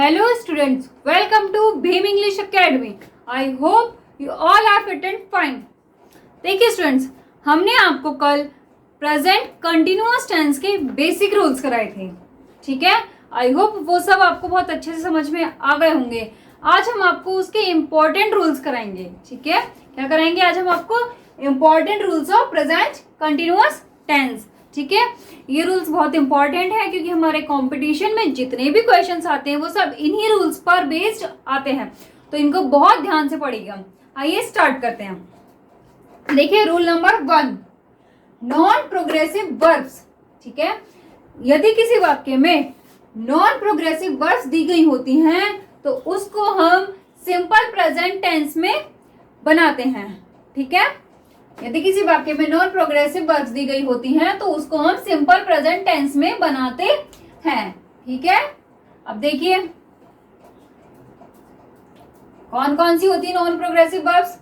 Hello students, welcome to Bhim English Academy. I hope you all are fit and fine. देखिए students, हमने आपको कल present continuous tense के basic rules कराए थे. ठीक है, आई होप वो सब आपको बहुत अच्छे से समझ में आ गए होंगे. आज हम आपको उसके इम्पोर्टेंट रूल्स कराएंगे. ठीक है, क्या कराएंगे आज हम आपको? Important rules of present continuous tense. ठीक है, ये रूल्स बहुत इंपॉर्टेंट है क्योंकि हमारे कंपटीशन में जितने भी क्वेश्चंस आते हैं वो सब इन्हीं रूल्स पर बेस्ड आते हैं, तो इनको बहुत ध्यान से पढ़िएगा. आइए स्टार्ट करते हैं. देखिए rule number 1, non progressive verbs. ठीक है, यदि किसी वाक्य में नॉन प्रोग्रेसिव वर्ब्स दी गई होती हैं तो उसको हम सिंपल प्रेजेंट टेंस में बनाते हैं. ठीक है, यदि किसी वाक्य में नॉन प्रोग्रेसिव वर्ब्स दी गई होती हैं तो उसको हम सिंपल प्रेजेंट टेंस में बनाते हैं. ठीक है, अब देखिए कौन कौन सी होती है नॉन प्रोग्रेसिव वर्ब्स.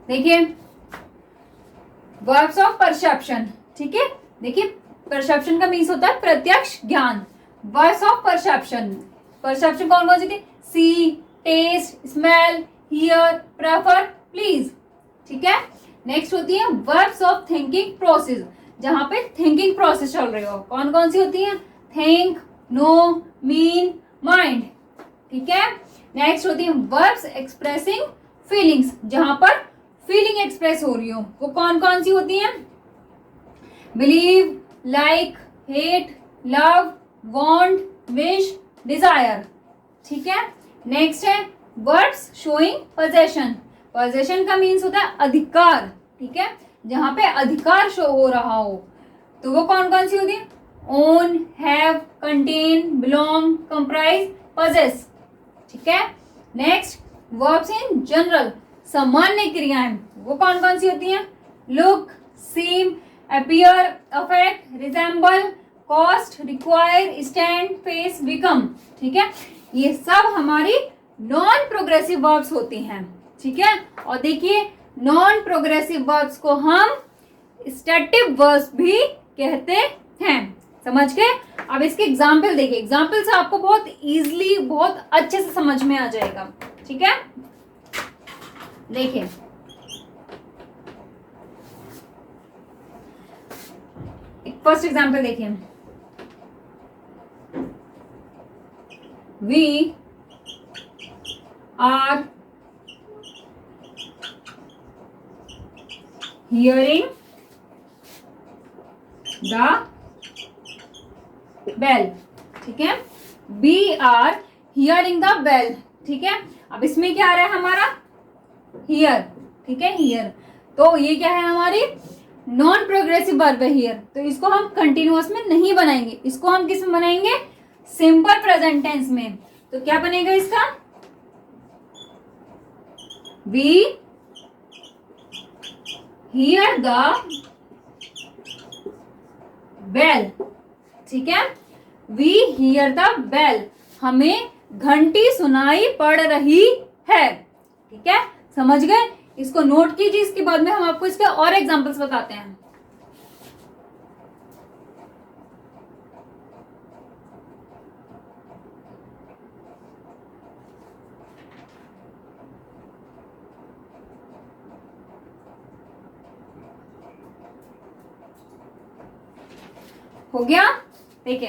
देखिए वर्ब्स ऑफ परसेप्शन. ठीक है, देखिए परसेप्शन का मीन्स होता है प्रत्यक्ष ज्ञान. वर्ब्स ऑफ परसेप्शन, परसेप्शन कौन कौन सी थी? See, taste, smell, hear, prefer, please. ठीक है, नेक्स्ट होती है वर्ब्स ऑफ थिंकिंग प्रोसेस, जहां पे थिंकिंग प्रोसेस चल रही हो. कौन कौन सी होती है? Think, know, mean, mind. ठीक है, नेक्स्ट होती है वर्ब्स एक्सप्रेसिंग फीलिंग्स, जहां पर फीलिंग एक्सप्रेस हो रही हो. वो कौन कौन सी होती हैं? Believe, like, hate, love, want, wish, desire. ठीक है, नेक्स्ट है वर्ब्स शोइंग पोजेशन. पोजेशन का मीन्स होता है अधिकार. ठीक है, जहां पे अधिकार शो हो रहा हो, तो वो कौन कौन सी होती है? Own, have, contain, belong, comprise, possess. ठीक है, नेक्स्ट वर्ब्स इन जनरल, सामान्य क्रियाएं, वो कौन कौन सी होती हैं? Look, seem, appear, affect, resemble, cost, require, stand, face, become. ठीक है, ये सब हमारी नॉन प्रोग्रेसिव वर्ब्स होती हैं. ठीक है, और देखिए नॉन प्रोग्रेसिव वर्ब्स को हम स्टैटिक वर्ब्स भी कहते हैं. समझ गए? अब इसके एग्जाम्पल देखिए, एग्जाम्पल से आपको बहुत इजीली बहुत अच्छे से समझ में आ जाएगा. ठीक है, देखिए फर्स्ट एग्जाम्पल देखिए. We are hearing the bell. ठीक है, we are hearing the bell. ठीक है, अब इसमें क्या आ रहा है हमारा? hear. ठीक है, hear, तो ये क्या है हमारी नॉन प्रोग्रेसिव वर्ब है हियर, तो इसको हम कंटिन्यूअस में नहीं बनाएंगे, इसको हम किस में बनाएंगे? सिंपल प्रेजेंट टेंस में. तो क्या बनेगा इसका? we hear the bell. ठीक है, we hear the bell, हमें घंटी सुनाई पड़ रही है. ठीक है, समझ गए? इसको नोट कीजिए, इसके बाद में हम आपको इसके और एग्जांपल्स बताते हैं. हो गया? देखिए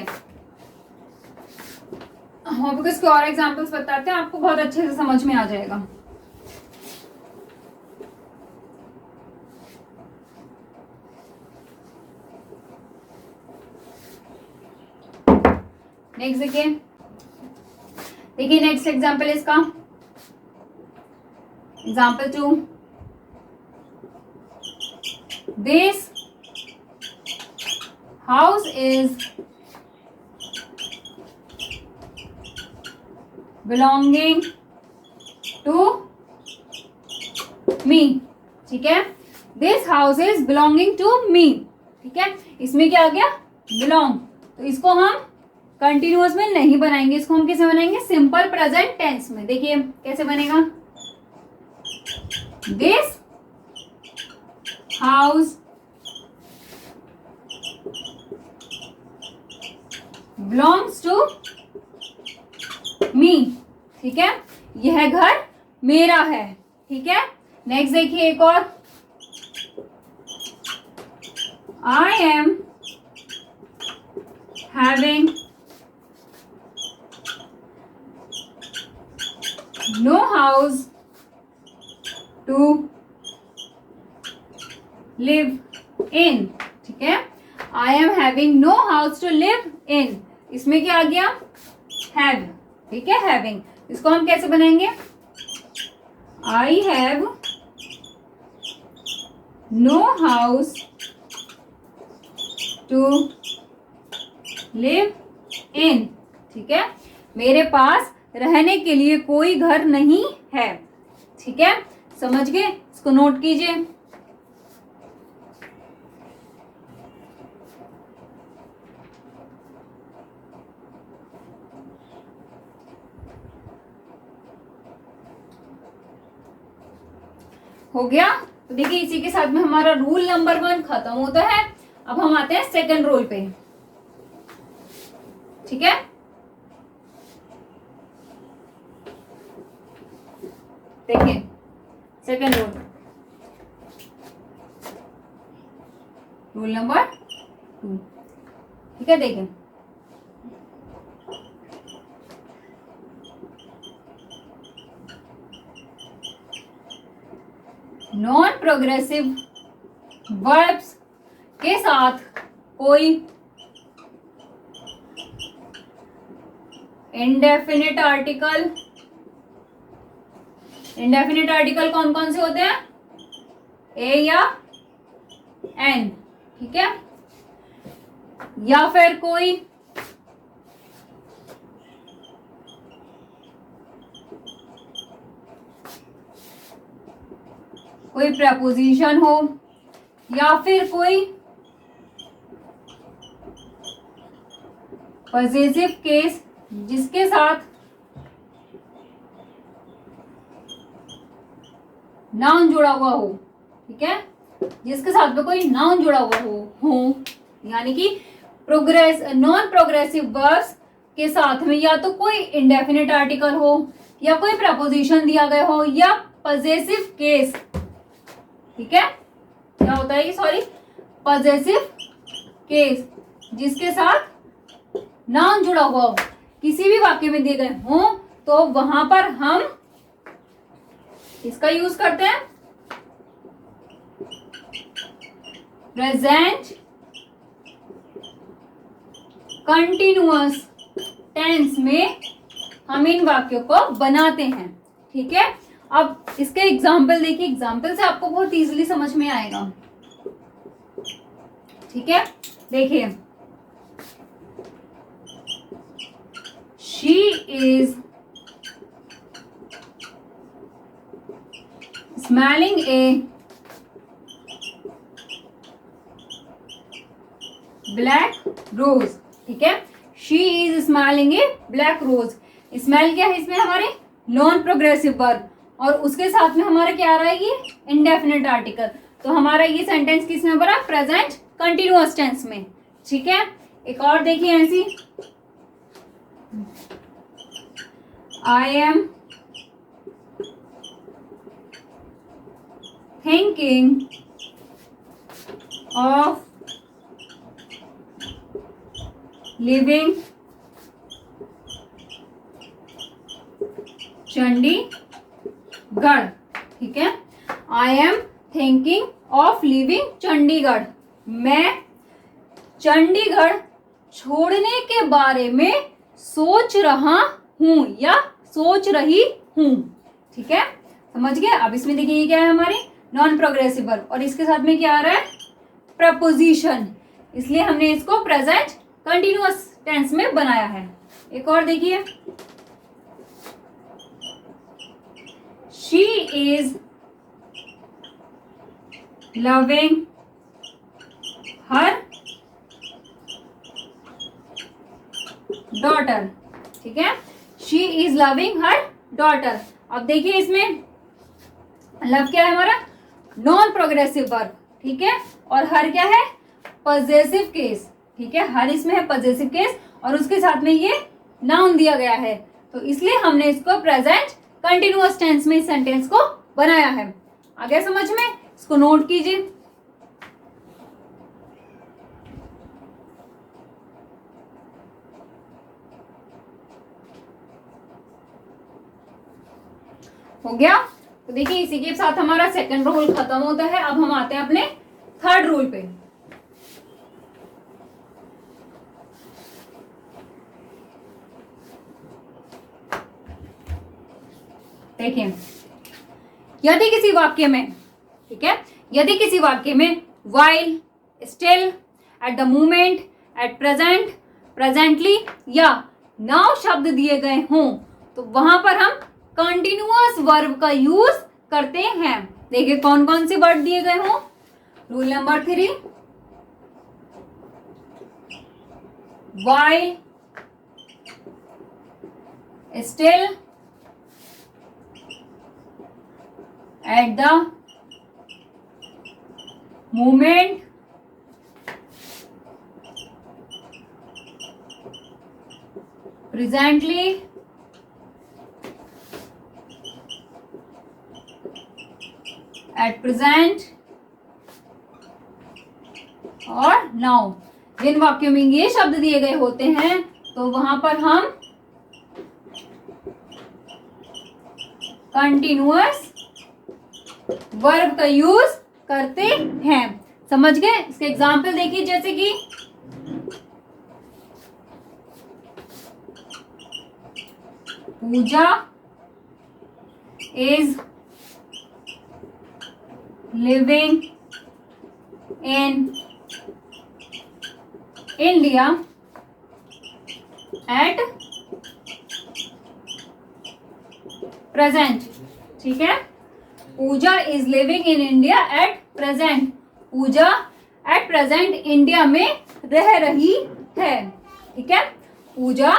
हम आपको इसके और एग्जांपल्स बताते हैं, आपको बहुत अच्छे से समझ में आ जाएगा. नेक्स्ट देखिए, देखिए नेक्स्ट एग्जांपल इसका, example 2. This house is belonging to me. ठीक है, this house is belonging to me. ठीक है, इसमें क्या आ गया? belong, तो इसको हम कंटिन्यूअस में नहीं बनाएंगे, इसको हम कैसे बनाएंगे? सिंपल प्रेजेंट टेंस में. देखिए कैसे बनेगा? this house belongs to ठीक है, यह घर मेरा है। ठीक है, नेक्स्ट देखिए एक और, I am having no house to live in। ठीक है, I am having no house to live in, इसमें क्या आ गया, have। ठीक है, having, इसको हम कैसे बनाएंगे, I have no house to live in। ठीक है, मेरे पास रहने के लिए कोई घर नहीं है। ठीक है, समझ गए, इसको नोट कीजिए। हो गया, तो देखिए इसी के साथ में हमारा रूल नंबर 1 खत्म होता है। अब हम आते हैं सेकंड रूल पे। ठीक है, देखिए सेकंड रूल, रूल नंबर 2। ठीक है, देखिए नॉन प्रोग्रेसिव वर्ब्स के साथ कोई इंडेफिनिट आर्टिकल, इंडेफिनिट आर्टिकल कौन कौन से होते हैं, ए या एन। ठीक है, या फिर कोई प्रपोजिशन हो, या फिर कोई पॉजेसिव केस जिसके साथ नाउन जुड़ा हुआ हो। ठीक है, जिसके साथ में कोई नाउन जुड़ा हुआ हो यानी कि नॉन प्रोग्रेसिव वर्ब्स के साथ में या तो कोई इंडेफिनिट आर्टिकल हो, या कोई प्रपोजिशन दिया गया हो, या पॉजेसिव केस। ठीक है, क्या होता है ये, सॉरी, पॉजेसिव केस जिसके साथ नाउन जुड़ा हुआ हो, किसी भी वाक्य में दिए गए हो, तो वहां पर हम इसका यूज करते हैं प्रेजेंट कंटिन्यूअस टेंस में हम इन वाक्यों को बनाते हैं। ठीक है, अब इसके एग्जाम्पल देखिए, एग्जाम्पल से आपको बहुत इजीली समझ में आएगा। ठीक है, देखिए she is smelling a black rose. ठीक है, she is smelling a black rose. Smell क्या है इसमें, हमारे नॉन प्रोग्रेसिव वर्ब, और उसके साथ में हमारा क्या आ रहा है, ये इंडेफिनिट आर्टिकल। तो हमारा ये सेंटेंस किस में बना, प्रेजेंट कंटिन्यूअस टेंस में। ठीक है, एक और देखिए ऐसी, I am thinking of living Chandigarh. ठीक है, I am thinking of living Chandigarh, मैं चंडीगढ़ छोड़ने के बारे में सोच रहा हूं या सोच रही हूं। ठीक है, समझ गए। अब इसमें देखिए ये क्या है, हमारी नॉन प्रोग्रेसिव वर्ब, और इसके साथ में क्या आ रहा है, प्रपोजिशन, इसलिए हमने इसको प्रेजेंट कंटिन्यूअस टेंस में बनाया है। एक और देखिए, she is loving her daughter. ठीक है, she is loving her daughter. अब देखिए इसमें लव क्या है हमारा, नॉन प्रोग्रेसिव वर्ब। ठीक है, और हर क्या है, पॉजेसिव केस। ठीक है, हर इसमें है पॉजेसिव केस, और उसके साथ में ये नाउन दिया गया है तो इसलिए हमने इसको प्रेजेंट कंटिन्यूअस टेंस में इस सेंटेंस को बनाया है। आ गया समझ में? इसको नोट कीजिए। हो गया? तो देखिए इसी के साथ हमारा सेकंड रूल खत्म होता है। अब हम आते हैं अपने थर्ड रूल पे। देखिए, यदि किसी वाक्य में, ठीक है, यदि किसी वाक्य में while, still, at the moment, at present, presently या now शब्द दिए गए हों तो वहां पर हम कंटिन्यूअस वर्ब का यूज करते हैं। देखिए कौन कौन से वर्ड दिए गए हों। Rule number 3, while, still, at the moment, presently, at present और नाउ। जिन वाक्यों में ये शब्द दिए गए होते हैं तो वहां पर हम कंटिन्यूअस वर्ब का यूज करते हैं। समझ गए? इसके एग्जाम्पल देखिए, जैसे कि Pooja is living in India at present. ठीक है, Pooja is living in India at present. Pooja at present India में रह रही है। ठीक है, पूजा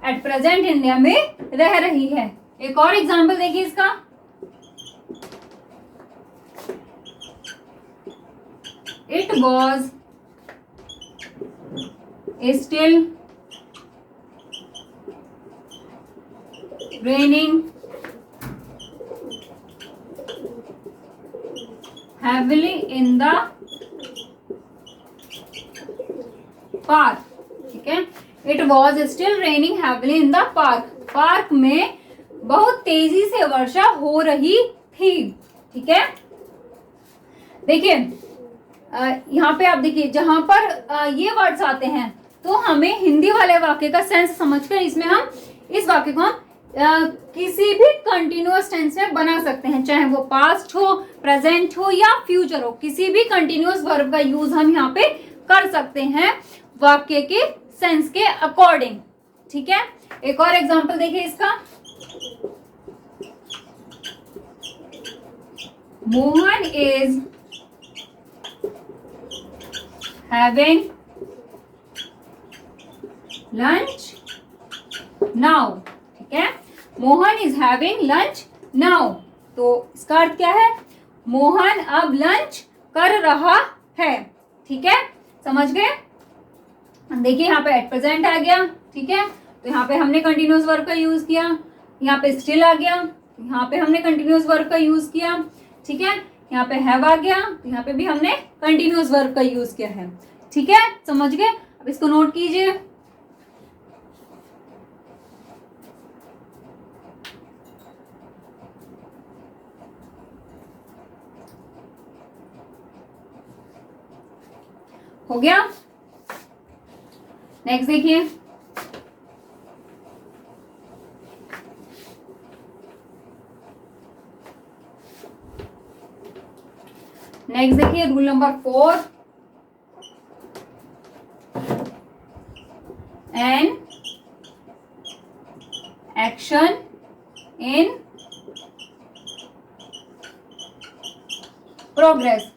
एट प्रेजेंट इंडिया में रह रही है। एक और एग्जाम्पल देखिए इसका, it was still raining heavily in the park। ठीक है, it was still raining heavily in the park। Park में बहुत तेजी से वर्षा हो रही थी। ठीक है, देखिए यहाँ पे आप देखिए जहां पर ये वर्ड्स आते हैं तो हमें हिंदी वाले वाक्य का सेंस समझकर इसमें हम इस वाक्य को हम किसी भी कंटिन्यूअस टेंस में बना सकते हैं, चाहे वो पास्ट हो, प्रेजेंट हो या फ्यूचर हो। किसी भी कंटिन्यूअस वर्ब का यूज हम यहाँ पे कर सकते हैं वाक्य के सेंस के अकॉर्डिंग। ठीक है, एक और एग्जांपल देखिए इसका, Mohan is having lunch now. ठीक है, Mohan is having lunch now. तो इसका अर्थ क्या है? मोहन अब लंच कर रहा है। ठीक है, समझ गए? देखिए यहाँ पे एट प्रेजेंट आ गया। ठीक है, तो यहाँ पे हमने कंटिन्यूअस वर्ब का यूज किया। यहाँ पे स्टिल आ गया, यहाँ पे हमने कंटिन्यूअस वर्ब का यूज किया। ठीक है, यहाँ पे हैव आ गया, तो यहाँ पे भी हमने कंटिन्यूअस वर्ब का यूज किया है। ठीक है, समझ गए? अब इसको नोट कीजिए। हो गया? नेक्स्ट देखिए, नेक्स्ट देखिए rule number 4, an action in progress.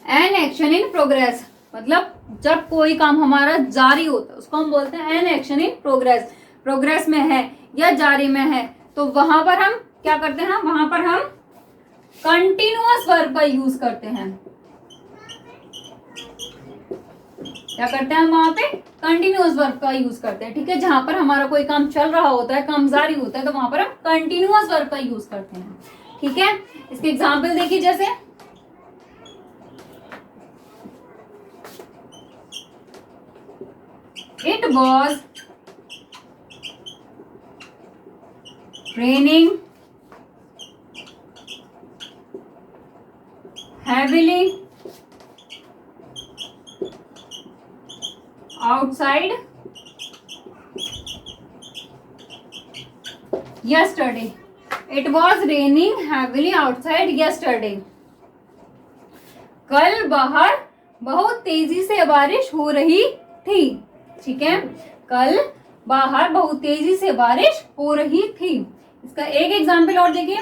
An action in progress मतलब जब कोई काम हमारा जारी होता है उसको हम बोलते हैं an action in progress. Progress में है या जारी में है तो वहां पर हम क्या करते हैं? वहां पर हम कंटिन्यूअस वर्ब का यूज करते हैं। क्या करते हैं हम वहां पे? कंटिन्यूअस वर्ब का यूज करते हैं, ठीक है। जहां पर हमारा कोई काम चल रहा होता है, काम जारी होता है, तो वहां पर हम कंटिन्यूअस वर्ब का यूज करते हैं, ठीक है। इसके एग्जाम्पल देखिए, जैसे it was raining heavily outside yesterday. It was raining heavily outside yesterday. कल बाहर बहुत तेजी से बारिश हो रही थी, ठीक है। कल बाहर बहुत तेजी से बारिश हो रही थी। इसका एक एग्जाम्पल और देखिए,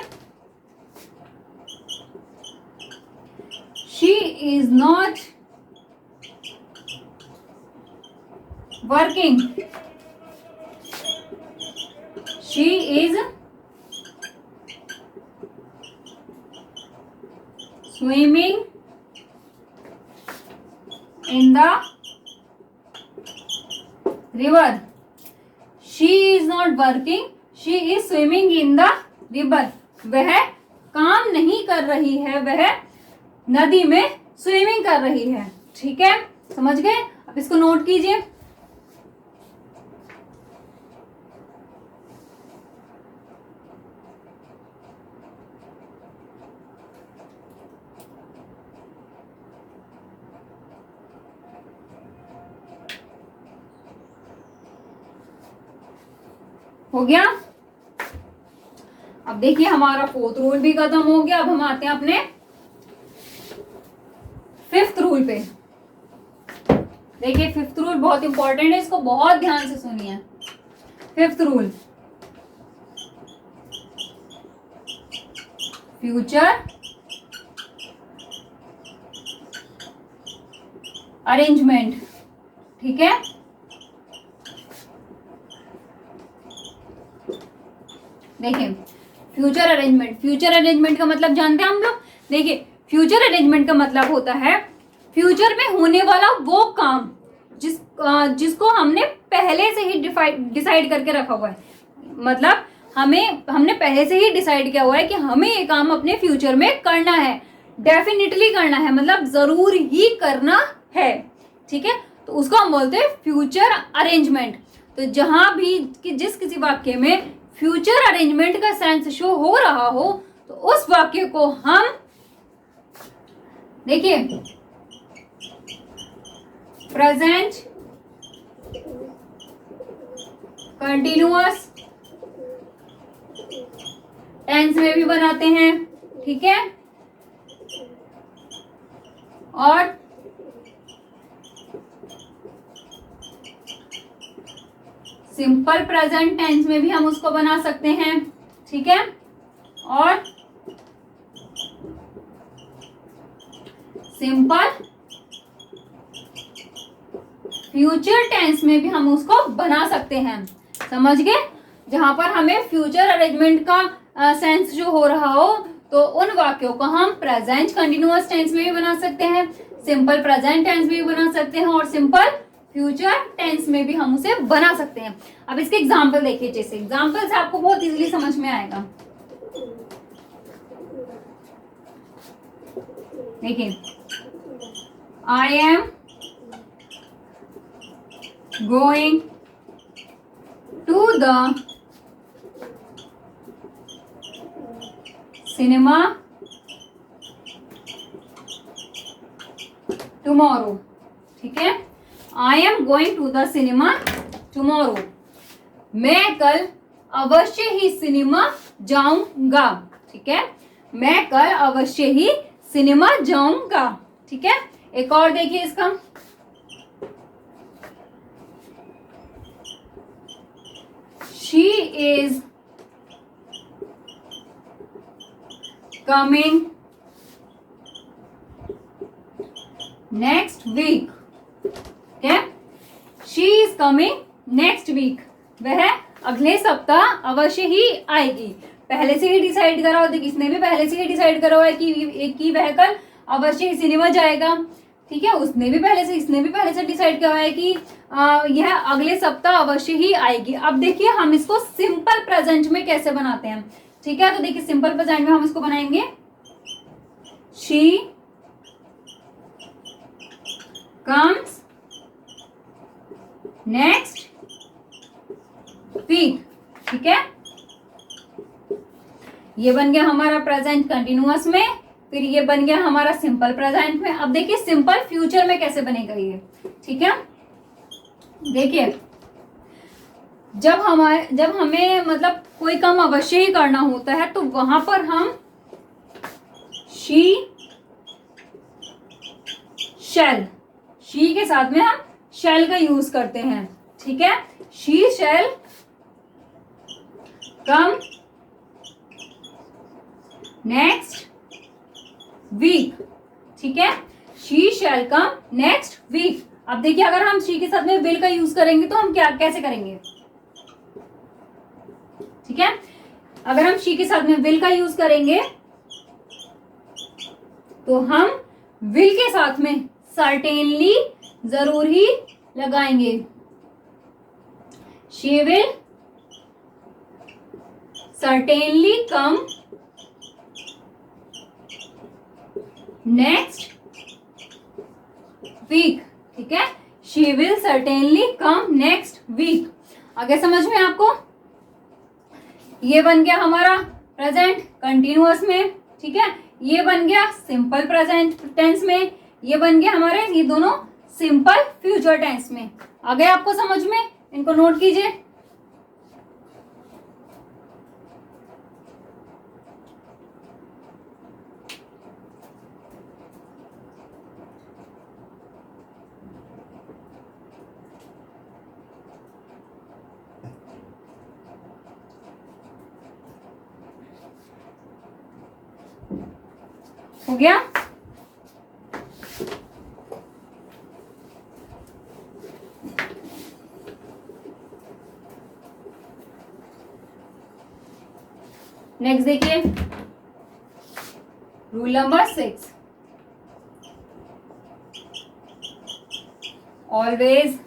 she is not working, she is swimming in the river. She is not working, she is swimming in the river. वह काम नहीं कर रही है, वह नदी में स्विमिंग कर रही है, ठीक है। समझ गए? अब इसको नोट कीजिए। हो गया? अब देखिए हमारा फोर्थ रूल भी खत्म हो गया। अब हम आते हैं अपने फिफ्थ रूल पे। देखिए फिफ्थ रूल बहुत इंपॉर्टेंट है, इसको बहुत ध्यान से सुनिए। फिफ्थ रूल, फ्यूचर अरेंजमेंट, ठीक है। देखिए फ्यूचर अरेंजमेंट, फ्यूचर अरेंजमेंट का मतलब जानते हैं हम लोग। देखिए फ्यूचर अरेंजमेंट का मतलब होता है फ्यूचर में होने वाला वो काम जिसको हमने पहले से ही डिसाइड करके रखा हुआ है। मतलब हमने पहले से ही डिसाइड किया हुआ है कि हमें ये काम अपने फ्यूचर में करना है, डेफिनेटली करना है, मतलब जरूर ही करना है, ठीक है। तो उसको हम बोलते हैं फ्यूचर अरेंजमेंट। तो जहां भी जिस किसी वाक्य में फ्यूचर अरेंजमेंट का सेंस शो हो रहा हो, तो उस वाक्य को हम देखिए प्रेजेंट कंटिन्यूअस टेंस में भी बनाते हैं, ठीक है। और सिंपल प्रेजेंट टेंस में भी हम उसको बना सकते हैं, ठीक है। और सिंपल फ्यूचर टेंस में भी हम उसको बना सकते हैं। समझ गए? जहां पर हमें फ्यूचर अरेंजमेंट का सेंस जो हो रहा हो, तो उन वाक्यों को हम प्रेजेंट कंटिन्यूअस टेंस में भी बना सकते हैं, सिंपल प्रेजेंट टेंस में भी बना सकते हैं, और सिंपल फ्यूचर टेंस में भी हम उसे बना सकते हैं। अब इसके एग्जाम्पल देखिए, जैसे एग्जाम्पल से आपको बहुत इजीली समझ में आएगा। देखिए I am going to the cinema tomorrow, ठीक है। I am going to the cinema tomorrow, मैं कल अवश्य ही सिनेमा जाऊंगा, ठीक है। मैं कल अवश्य ही सिनेमा जाऊंगा, ठीक है। एक और देखिए इसका, she is coming next week, क्या? She is coming next week, वह अगले सप्ताह अवश्य ही आएगी। पहले से ही डिसाइड करा होता, किसने भी पहले से ही डिसाइड करा हुआ है कि वह कल अवश्य ही सिनेमा जाएगा। ठीक है, उसने भी पहले से, इसने भी पहले से डिसाइड किया है कि यह अगले सप्ताह अवश्य ही आएगी। अब देखिए हम इसको सिंपल प्रेजेंट में कैसे बनाते हैं। ठीक है, तो देखिए सिंपल प्रेजेंट में हम इसको बनाएंगे शी कम्स नेक्स्ट वीक। ठीक है, ये बन गया हमारा प्रेजेंट कंटिन्यूअस में, फिर ये बन गया हमारा सिंपल प्रेजेंट में। अब देखिए सिंपल फ्यूचर में कैसे बनेगा ये। ठीक है, देखिए जब हमें मतलब कोई काम अवश्य ही करना होता है तो वहां पर हम शी शैल, शी के साथ में हम शैल का यूज करते हैं। ठीक है, she shall come next week. ठीक है, she shall come next week. अब देखिए अगर हम शी के साथ में विल का यूज करेंगे तो हम क्या कैसे करेंगे। ठीक है, अगर हम शी के साथ में विल का यूज करेंगे तो हम विल के साथ में सर्टेनली जरूर ही लगाएंगे। She will certainly come next week. ठीक है, she will certainly come next week. आगे समझ में आपको? ये बन गया हमारा प्रेजेंट कंटिन्यूअस में। ठीक है, ये बन गया सिंपल प्रेजेंट टेंस में, ये बन गया हमारे ये दोनों सिंपल फ्यूचर टेंस में। आ गए आपको समझ में? इनको नोट कीजिए। हो गया? नेक्स्ट देखिए rule number 6, always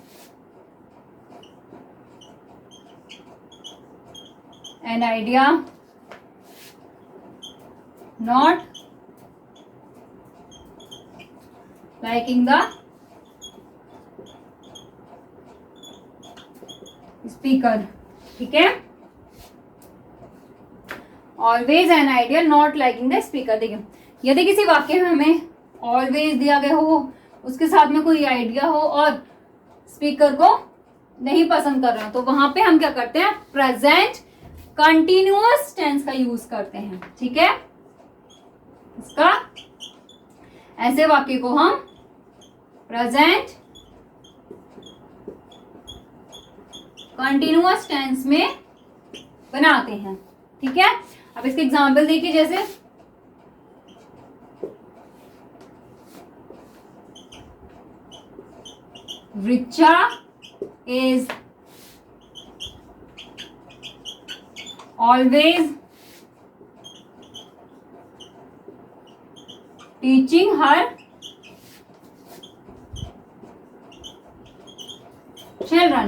an idea not liking the speaker। ठीक है, always an idea not liking the speaker. देखिए यदि किसी वाक्य में हमें ऑलवेज दिया गया हो, उसके साथ में कोई आइडिया हो और स्पीकर को नहीं पसंद कर रहे हो तो वहां पे हम क्या करते हैं, प्रेजेंट कंटिन्यूअस टेंस का यूज करते हैं। ठीक है, इसका ऐसे वाक्य को हम प्रेजेंट कंटिन्यूअस टेंस में बनाते हैं। ठीक है, अब इसके एग्जाम्पल देखिए, जैसे Richa is always teaching her children.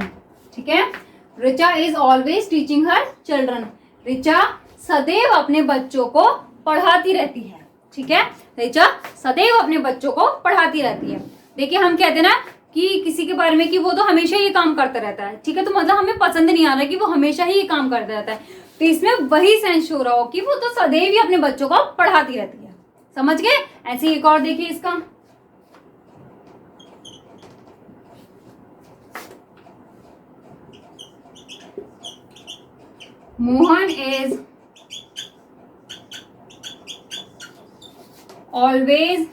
ठीक है, Richa is always teaching her children. Richa सदैव अपने बच्चों को पढ़ाती रहती है। ठीक है, रिचा सदैव अपने बच्चों को पढ़ाती रहती है। देखिए हम कहते हैं ना कि किसी के बारे में कि वो तो हमेशा ये काम करता रहता है। ठीक है, तो मतलब हमें पसंद नहीं आ रहा कि वो हमेशा ही ये काम करता रहता है, तो इसमें वही सेंस हो रहा हो कि वो तो सदैव ही अपने बच्चों को पढ़ाती रहती है। समझ गए? ऐसे एक और देखिए इसका, Mohan is always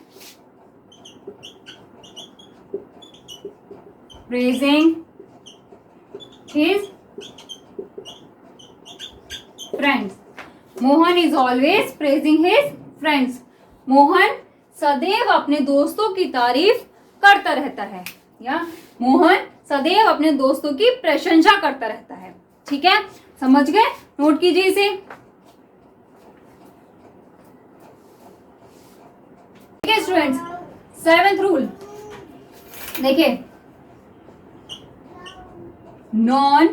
praising his friends। Mohan is always praising his friends। Mohan सदैव अपने दोस्तों की तारीफ करता रहता है, या मोहन सदैव अपने दोस्तों की प्रशंसा करता रहता है। ठीक है, समझ गए? नोट कीजिए इसे। ठीक है स्टूडेंट्स, 7th रूल, देखिए, नॉन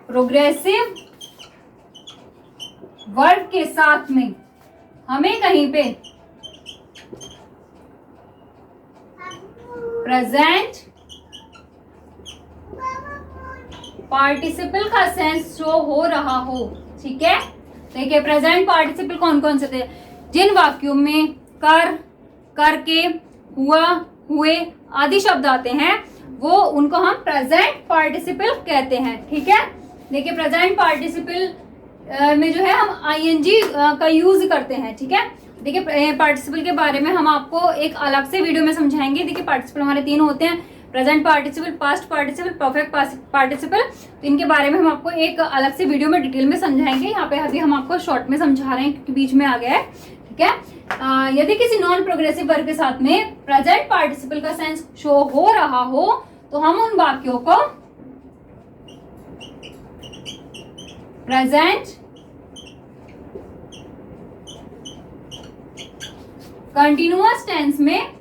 प्रोग्रेसिव वर्ब के साथ में हमें कहीं पे प्रेजेंट पार्टिसिपल का सेंस शो हो रहा हो। ठीक है, देखिए प्रेजेंट पार्टिसिपल कौन कौन से थे? जिन वाक्यों में कर, करके, हुआ, हुए आदि शब्द आते हैं वो उनको हम प्रेजेंट पार्टिसिपल कहते हैं। ठीक है, देखिए प्रेजेंट पार्टिसिपल में जो है हम आईएनजी का यूज करते हैं। ठीक है, देखिए पार्टिसिपल के बारे में हम आपको एक अलग से वीडियो में समझाएंगे। देखिए पार्टिसिपल हमारे 3 होते हैं, present participle, past participle, perfect participle. तो इनके बारे में हम आपको एक अलग से वीडियो में डिटेल में समझाएंगे। यहाँ पे अभी हम आपको शॉर्ट में समझा रहे हैं क्योंकि बीच में आ गया है। ठीक है, यदि किसी नॉन प्रोग्रेसिव वर्ब के साथ में प्रेजेंट पार्टिसिपल का सेंस शो हो रहा हो तो हम उन वाक्यों को प्रेजेंट कंटिन्यूअस टेंस में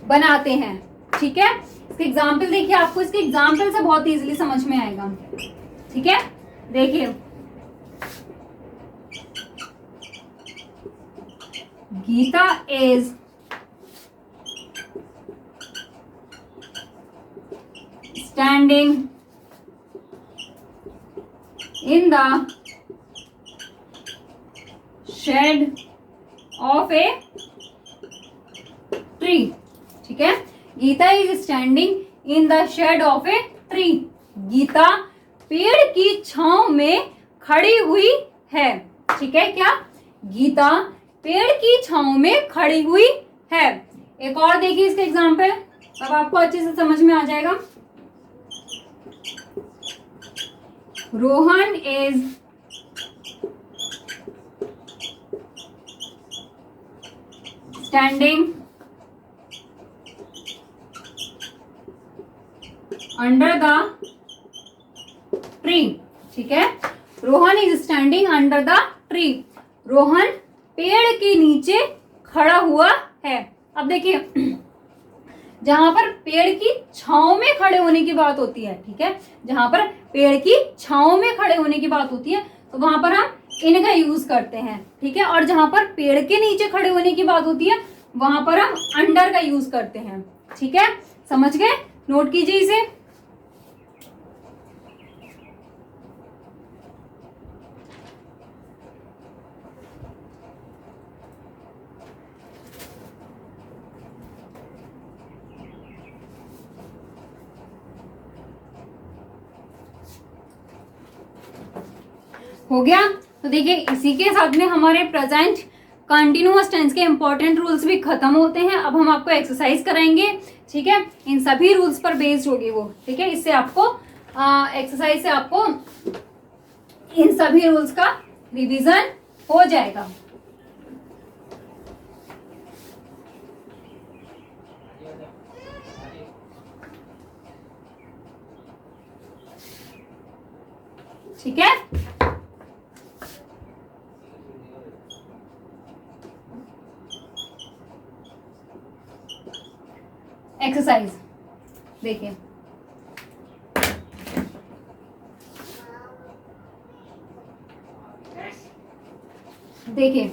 बनाते हैं। ठीक है, इसके एग्जाम्पल देखिए, आपको इसके एग्जाम्पल से बहुत इजीली समझ में आएगा। ठीक है, देखिए Geeta is standing in the shade of a tree. ठीक है, Geeta is standing in the shade of a tree. Geeta पेड़ की छांव में खड़ी हुई है। ठीक है, क्या? गीता पेड़ की छांव में खड़ी हुई है। एक और देखिए इसके एग्जाम्पल, अब आपको अच्छे से समझ में आ जाएगा। Rohan is standing under the tree. ठीक है, Rohan is standing under the tree. Rohan पेड़ के नीचे खड़ा हुआ है। अब देखिए जहां पर पेड़ की छांव में खड़े होने की बात होती है, ठीक है, जहां पर पेड़ की छांव में खड़े होने की बात होती है तो वहां पर हम इनका यूज करते हैं। ठीक है, और जहां पर पेड़ के नीचे खड़े होने की बात होती है वहां पर हम अंडर का यूज करते हैं। ठीक है, समझ गए? नोट कीजिए इसे। हो गया? तो देखिए इसी के साथ में हमारे प्रेजेंट कंटिन्यूअस टेंस के इंपॉर्टेंट रूल्स भी खत्म होते हैं। अब हम आपको एक्सरसाइज कराएंगे। ठीक है, इन सभी रूल्स पर बेस्ड होगी वो। ठीक है, इससे आपको एक्सरसाइज से आपको इन सभी रूल्स का रिवीजन हो जाएगा। ठीक है, एक्सरसाइज देखिए, देखिए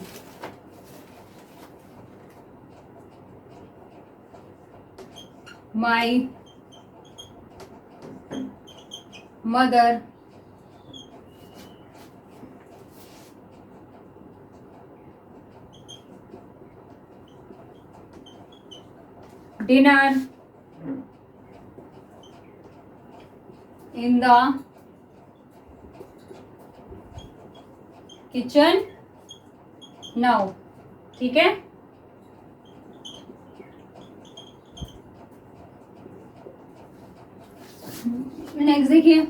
my mother dinner in the kitchen now। ठीक है, नेक्स्ट देखिए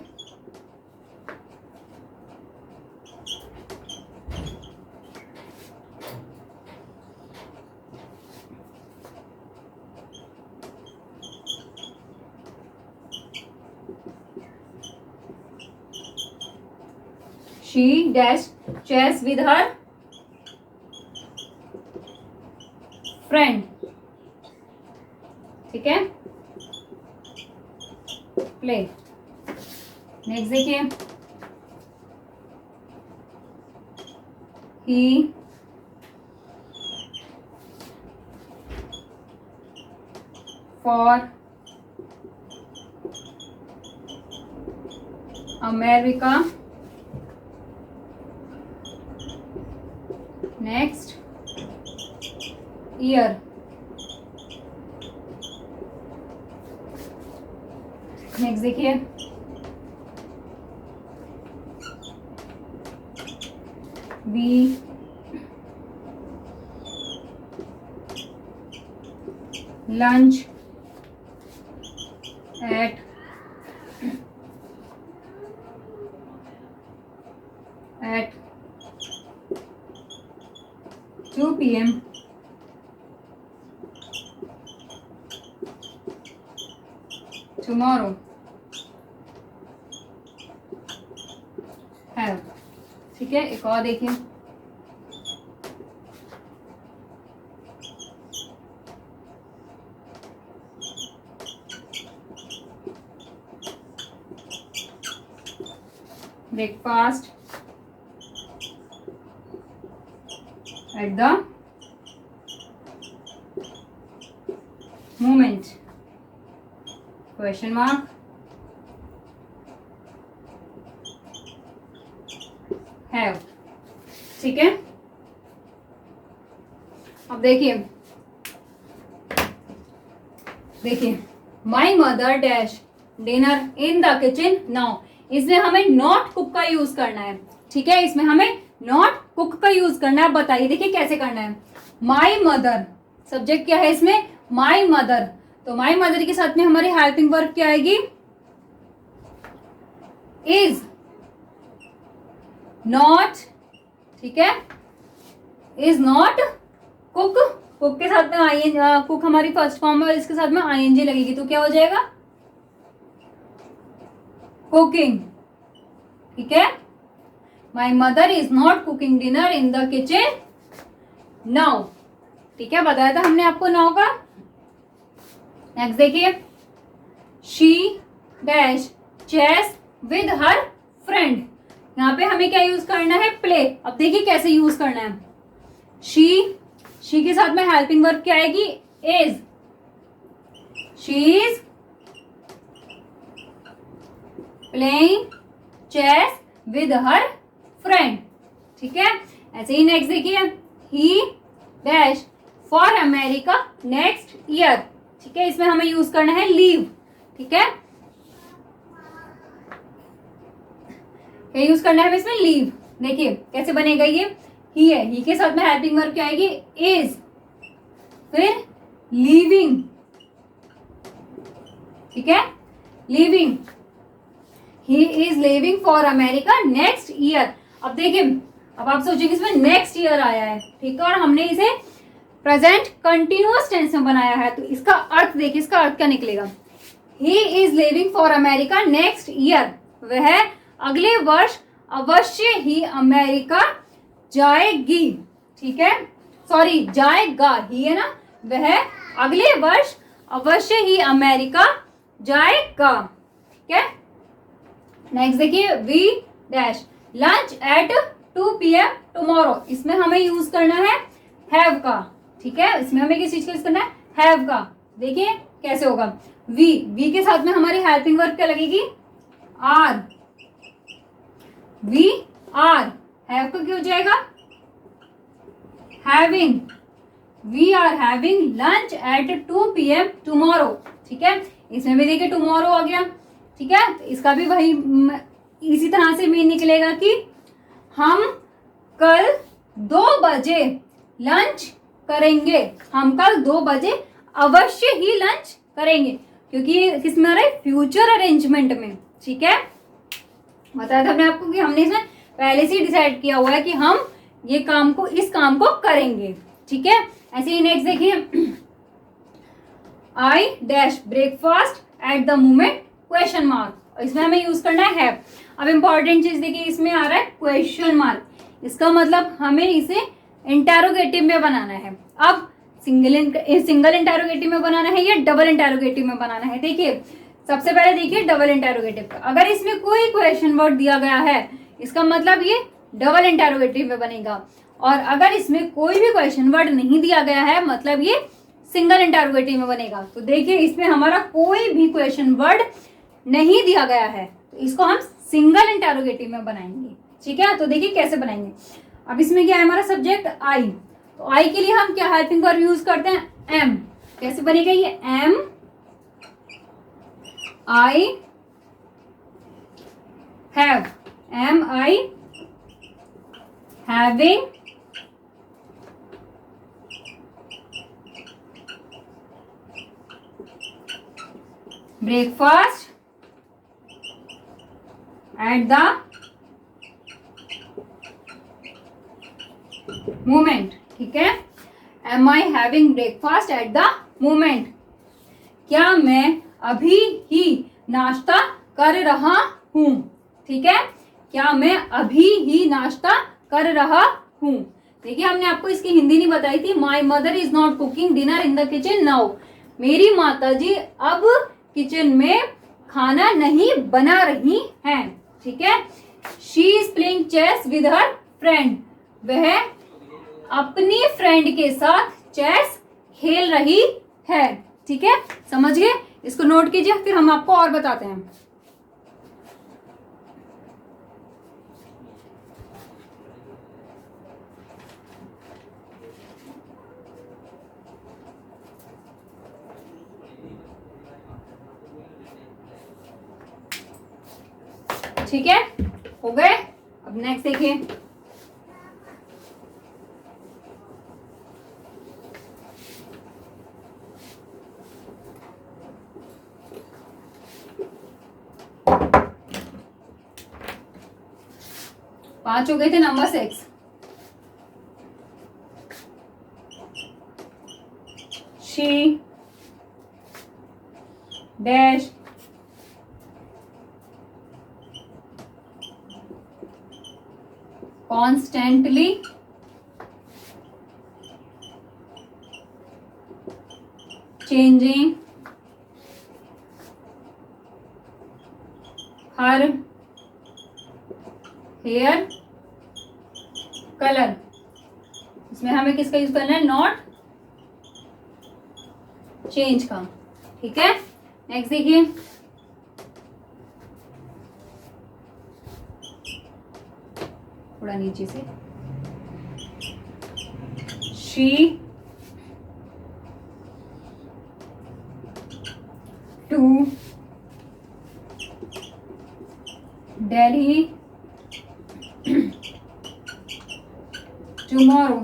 she dash chess with her friend, ठीक है, प्ले। नेक्स्ट देखिए, he for America, next year. Next देखिए, we lunch at 2 PM tomorrow. है, ठीक है। एक और देखिए, breakfast at the moment, question mark, have, ठीक है। अब देखिए my mother dash dinner in the kitchen now. इसमें हमें नॉट कुक का यूज करना है, ठीक है, इसमें हमें नॉट कुक का यूज करना है। बताइए देखिए कैसे करना है। माई मदर, सब्जेक्ट क्या है इसमें, माई मदर, तो माई मदर के साथ में हमारी हेल्पिंग वर्ब क्या आएगी, इज नॉट, ठीक है, इज नॉट कुक। कुक के साथ में कुक हमारी फर्स्ट फॉर्म है और इसके साथ में आईएनजी लगेगी, तो क्या हो जाएगा, कुकिंग, ठीक है। My mother is not cooking dinner in the kitchen now, ठीक है, बताया था हमने आपको नाउ का। नेक्स्ट देखिए, she dash chess with her friend. यहां पे हमें क्या यूज करना है, प्ले। अब देखिए कैसे यूज करना है। शी के साथ में हेल्पिंग वर्ब क्या आएगी, is. She is playing chess with her friend, ठीक है। ऐसे ही नेक्स्ट देखिए, he dash for America next year, ठीक है, इसमें हमें यूज करना है लीव, ठीक है, क्या यूज करना है हमें इसमें, लीव। देखिए कैसे बनेगा ये, ही है, ही के साथ में हेल्पिंग वर्ब क्या आएगी, इज, फिर लीविंग, ठीक है, leaving, he is living for America next year. अब देखिए, अब आप सोचेंगे इसमें नेक्स्ट ईयर आया है, ठीक है, और हमने इसे प्रेजेंट कंटिन्यूअस टेंस में बनाया है, तो इसका अर्थ देखिए, इसका अर्थ क्या निकलेगा, he is living for America next year, वह अगले वर्ष अवश्य ही अमेरिका जाएगी, ठीक है, सॉरी जाएगा, ही है ना, वह अगले वर्ष अवश्य ही अमेरिका जाएगा, ठीक है। नेक्स्ट देखिए, we dash lunch at 2 PM tomorrow. इसमें हमें यूज करना है हैव का, ठीक है, इसमें हमें किस चीज का यूज करना है, हैव का। देखिए कैसे होगा, वी के साथ में हमारी हेल्पिंग वर्ब क्या लगेगी, आर, वी आर, हैव का क्या हो जाएगा, having, we are having lunch at 2 PM tomorrow, ठीक है, इसमें भी देखिए टुमारो आ गया, ठीक है, तो इसका भी वही इसी तरह से मीन निकलेगा कि हम कल 2 बजे लंच करेंगे, हम कल 2 बजे अवश्य ही लंच करेंगे, क्योंकि किसमें आ रहा है, फ्यूचर अरेंजमेंट में, ठीक है। बताया था हमने आपको कि हमने इसमें पहले से ही डिसाइड किया हुआ है कि हम ये काम को, इस काम को करेंगे, ठीक है। ऐसे ही नेक्स्ट देखिए, I dash breakfast at the moment question mark, इसमें हमें यूज करना है हैव। अब इंपॉर्टेंट चीज देखिए, इसमें आ रहा है क्वेश्चन मार्क, इसका मतलब हमें इसे इंटेरोगेटिव में बनाना है। अब सिंगल इंटेरोगेटिव में बनाना है या डबल इंटेरोगेटिव में बनाना है। देखिए सबसे पहले देखिए डबल इंटेरोगेटिव का, अगर इसमें कोई क्वेश्चन वर्ड दिया गया है इसका मतलब ये डबल इंटेरोगेटिव में बनेगा, और अगर इसमें कोई भी क्वेश्चन वर्ड नहीं दिया गया है मतलब ये सिंगल इंटेरोगेटिव में बनेगा। तो देखिए इसमें हमारा कोई भी क्वेश्चन वर्ड नहीं दिया गया है तो इसको हम सिंगल इंटेरोगेटिव में बनाएंगे। ठीक है, तो देखिए कैसे बनाएंगे। अब इसमें क्या है हमारा सब्जेक्ट आई, तो आई के लिए हम क्या हेल्पिंग वर्ब यूज करते हैं, एम। कैसे बनेगा ये, am I have, am I having breakfast at the moment. ठीक है, am I having breakfast at the moment, क्या मैं अभी ही नाश्ता कर रहा हूं। ठीक है, क्या मैं अभी ही नाश्ता कर रहा हूं। देखिए हमने आपको इसकी हिंदी नहीं बताई थी, my mother is not cooking dinner in the kitchen now, मेरी माताजी अब किचन में खाना नहीं बना रही हैं। ठीक है, she is playing chess with her friend, वह अपनी फ्रेंड के साथ चेस खेल रही है। ठीक है, समझ गए, इसको नोट कीजिए फिर हम आपको और बताते हैं। ठीक है, हो गए। अब नेक्स्ट देखिए, पांच हो गए थे, number 6, she dash constantly changing her hair color। इसमें हमें किसका यूज करना है, नॉट चेंज का। ठीक है, नेक्स्ट देखिए, थोड़ा नीचे से, शी टू दिल्ली टुमारो।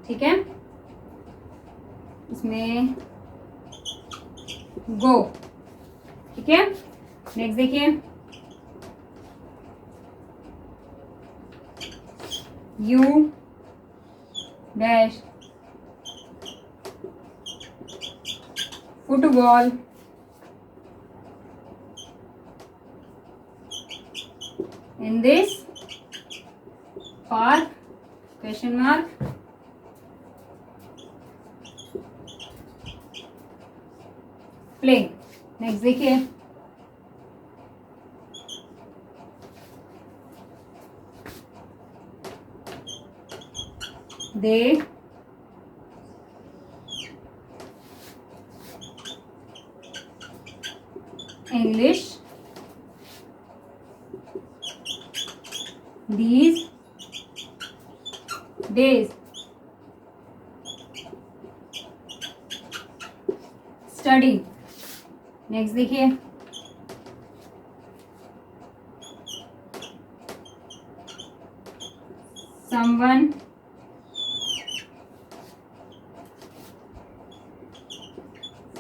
ठीक है, इसमें गो। ठीक है, नेक्स्ट देखिए, you dash football in this park question mark play। Next देखिए, they English these days। Study. Next देखिए, someone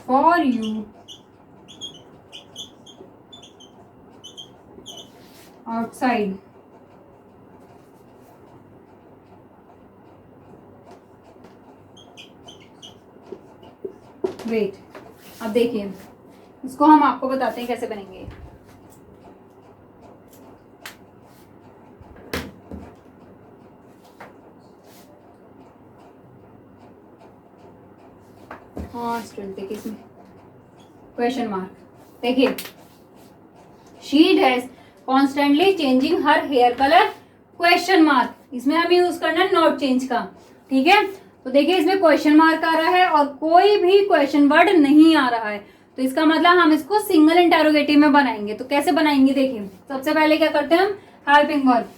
for you outside। Wait, अब देखिए इसको हम आपको बताते हैं कैसे बनेंगे। स्टूडेंट देखिए इसमें क्वेश्चन मार्क, देखिए she dash constantly changing her hair colour question mark, इसमें हमें यूज करना है नॉट चेंज का, ठीक है। तो देखिए इसमें क्वेश्चन मार्क आ रहा है और कोई भी क्वेश्चन वर्ड नहीं आ रहा है, तो इसका मतलब हम इसको सिंगल इंटेरोगेटिव में बनाएंगे। तो कैसे बनाएंगे, देखिए सबसे पहले क्या करते हैं हम, हेल्पिंग वर्ब।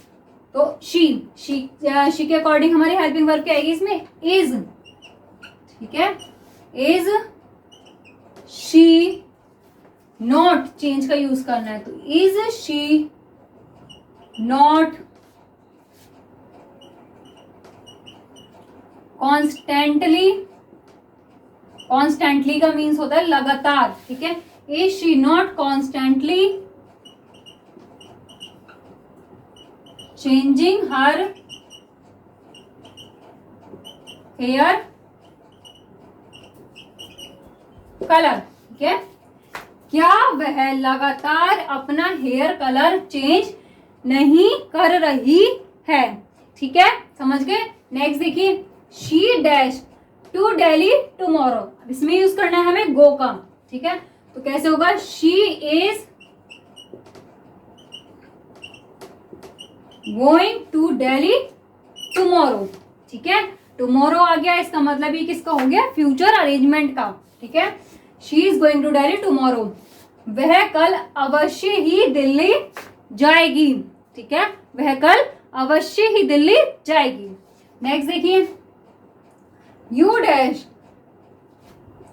तो शी के अकॉर्डिंग हमारी हेल्पिंग वर्ब क्या आएगी इसमें, इज, ठीक है। इज शी, नॉट चेंज का यूज करना है, तो is she not constantly, constantly का मीन्स होता है लगातार, ठीक है। Is she not constantly changing her hair colour, ठीक है। क्या वह लगातार अपना हेयर कलर चेंज नहीं कर रही है, ठीक है, समझ गए। नेक्स्ट देखिए, she dash to Delhi tomorrow, इसमें यूज करना है हमें गो का, ठीक है। तो कैसे होगा, she is going to Delhi tomorrow, ठीक है। टुमारो आ गया, इसका मतलब ये किसका हो गया, फ्यूचर अरेंजमेंट का, ठीक है। She is going to Delhi tomorrow, वह कल अवश्य ही दिल्ली जाएगी, ठीक है, वह कल अवश्य ही दिल्ली जाएगी। नेक्स्ट देखिए, यू डैश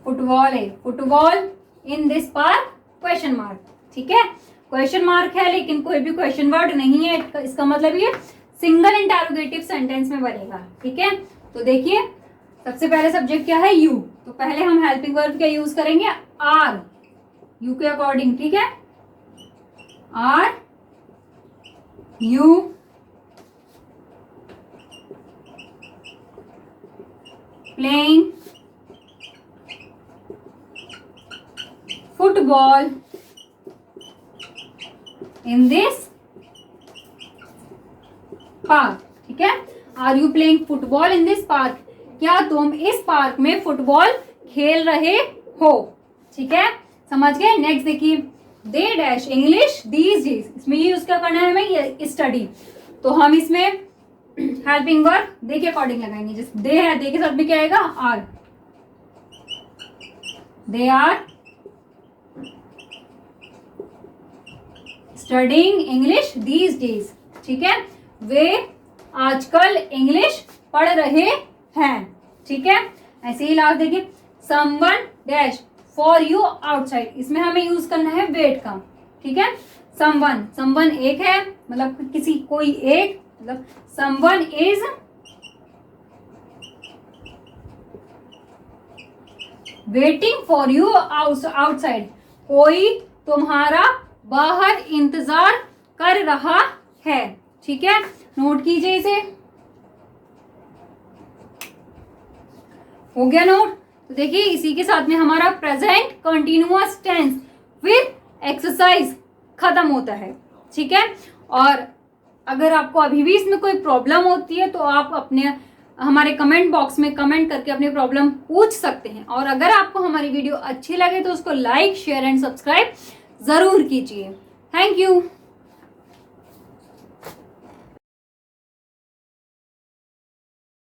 फुटबॉल है, football in this park question mark, ठीक है। क्वेश्चन मार्क है लेकिन कोई भी क्वेश्चन वर्ड नहीं है, इसका मतलब ये सिंगल इंटेरोगेटिव सेंटेंस में बनेगा, ठीक है। तो देखिए सबसे पहले सब्जेक्ट क्या है, यू, तो पहले हम हेल्पिंग वर्ब क्या यूज करेंगे, आर, यू के अकॉर्डिंग, ठीक है। Are you playing football in this park, ठीक है। Are you playing football in this park, क्या तुम इस पार्क में फुटबॉल खेल रहे हो, ठीक है, समझ गए। नेक्स्ट देखिए, they dash English these days, इसमें ये यूज क्या करना है हमें, स्टडी, तो हम इसमें हेल्पिंग वर्ब दे के अकॉर्डिंग लगाएंगे। जैसे दे है, दे के साथ में क्या आएगा, are, they are studying English these days, ठीक है, वे आजकल इंग्लिश पढ़ रहे हैं, ठीक है। ऐसे ही लास्ट देखिए, someone dash for you outside, इसमें हमें यूज करना है वेट का, ठीक है। समवन, समवन एक है, मतलब किसी कोई एक, मतलब someone is waiting for you outside, कोई तुम्हारा बाहर इंतजार कर रहा है, ठीक है। नोट कीजिए इसे, हो गया नोट। तो देखिए इसी के साथ में हमारा present continuous tense with exercise खत्म होता है, ठीक है। और अगर आपको अभी भी इसमें कोई प्रॉब्लम होती है तो आप अपने हमारे कमेंट बॉक्स में कमेंट करके अपनी प्रॉब्लम पूछ सकते हैं। और अगर आपको हमारी वीडियो अच्छी लगे तो उसको लाइक, शेयर एंड सब्सक्राइब जरूर कीजिए। Thank you.